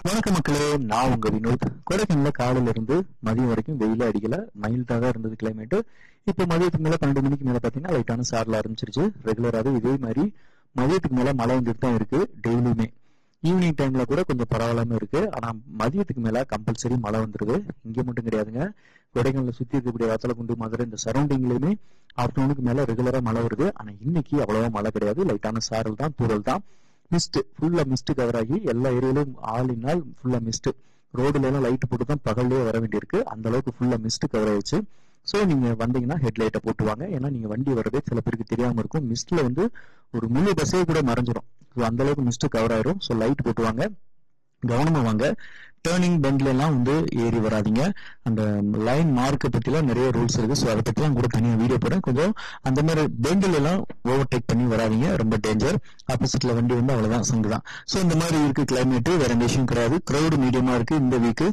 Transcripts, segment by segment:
வணக்கம் மக்களே, நான் உங்க வினோத். கொடைக்கானல காலையில இருந்து மதியம் வரைக்கும் வெயில அடிக்கல, மைல்டா தான் இருந்தது கிளைமேட். இப்போ மதியத்துக்கு மேல 12 மணிக்கு மேல பாத்தீங்கன்னா லைட்டான சாரல் ஆரம்பிச்சிருச்சு. ரெகுலராகவே இதே மாதிரி மதியத்துக்கு மேல மழை வந்துட்டு தான் இருக்கு டெய்லியுமே. ஈவினிங் டைம்ல கூட கொஞ்சம் பரவாயில்லாம இருக்கு. ஆனா மதியத்துக்கு மேல கம்பல்சரி மழை வந்துருது. இங்க மட்டும் கிடையாதுங்க, கொடைக்கானல சுத்தி இருக்கக்கூடிய வத்தலகுண்டு, மதுரை இந்த சரௌண்டிங்லயுமே ஆஃப்டர்நூனுக்கு மேல ரெகுலரா மழை வருது. ஆனா இன்னைக்கு அவ்வளவா மழை கிடையாது, லைட்டான சாரல் தான், தூரல் தான். மிஸ்ட் ஃபுல்லா மிஸ்ட் கவர் ஆகி எல்லா ஏரியாலும் ஆளினால் ஃபுல்லா மிஸ்ட். ரோடுல எல்லாம் லைட் போட்டு தான் பகல்லே வர வேண்டியிருக்கு, அந்த அளவுக்கு ஃபுல்லா மிஸ்ட் கவர் ஆயிடுச்சு. ஸோ நீங்க வந்தீங்கன்னா ஹெட்லைட்டை போட்டுவாங்க. ஏன்னா நீங்க வண்டி வர்றதே சில பேருக்கு தெரியாம இருக்கும். மிஸ்ட்ல வந்து ஒரு முழு பஸ்ஸே கூட மறைஞ்சிரும். ஸோ அந்த அளவுக்கு மிஸ்ட் கவர் ஆயிரும். ஸோ லைட் போட்டுவாங்க, கவனமா வாங்க. டேர்னிங் பெண்ட்ல எல்லாம் வந்து ஏறி வராதிங்க. அந்த லைன் மார்க்கை பத்தி எல்லாம் நிறைய ரூல்ஸ் இருக்கு. ஸோ அதை பத்தி எல்லாம் கூட தனியாக வீடியோ போடுறேன். கொஞ்சம் அந்த மாதிரி பெண்ட்ல எல்லாம் ஓவர்டேக் பண்ணி வராதிங்க, ரொம்ப டேஞ்சர். ஆப்போசிட்ல வண்டி வந்து அவ்வளவுதான், சங்கு தான். ஸோ இந்த மாதிரி இருக்கு கிளைமேட், வேற எந்த விஷயம் கிடையாது. கிரௌடு மீடியமா இருக்கு இந்த வீக்.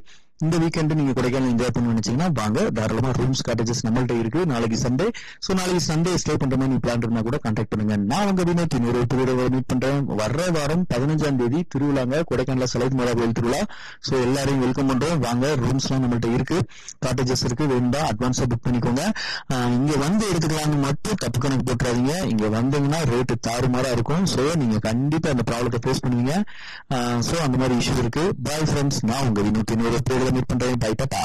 இந்த வீக்கெண்டு நீங்க கொடைக்கானல் என்ஜாய் பண்ண நினைச்சீங்கன்னா வாங்க, தாராளமா ரூம்ஸ் காட்டேஜஸ் நம்மள்ட்ட இருக்கு. நாளைக்கு சண்டே. ஸோ நாளைக்கு சண்டே ஸ்டே பண்ற மாதிரி பிளான் இருந்தா கூட கான்டாக்ட் பண்ணுங்க. நான் உங்க வினோத் இன்னொரு மீட் பண்றேன். வர்ற வாரம் 15ஆம் தேதி திருவிழாங்க, கொடைக்கானல சலைத்மலா கோயில் திருவிழா. ஸோ எல்லாரையும் வெல்கம் பண்றோம். வாங்க, ரூம்ஸ் எல்லாம் நம்மள்ட்ட இருக்கு, காட்டேஜஸ் இருக்கு. வேணும்னா அட்வான்ஸா புக் பண்ணிக்கோங்க. இங்க வந்து எடுத்துக்கலாம்னு மட்டும் தப்பு கணக்கு போட்டுறாதீங்க. இங்க வந்தீங்கன்னா ரேட்டு தாறுமாறா இருக்கும். ஸோ நீங்க கண்டிப்பா அந்த ப்ராப்ளத்தை ஃபேஸ் பண்ணுவீங்க. ஸோ அந்த மாதிரி இஷ்யூ இருக்கு. பாய் ஃப்ரெண்ட்ஸ், நான் உங்க வினோத் இன்னொரு மீட் பண்றேன். பை டாடா.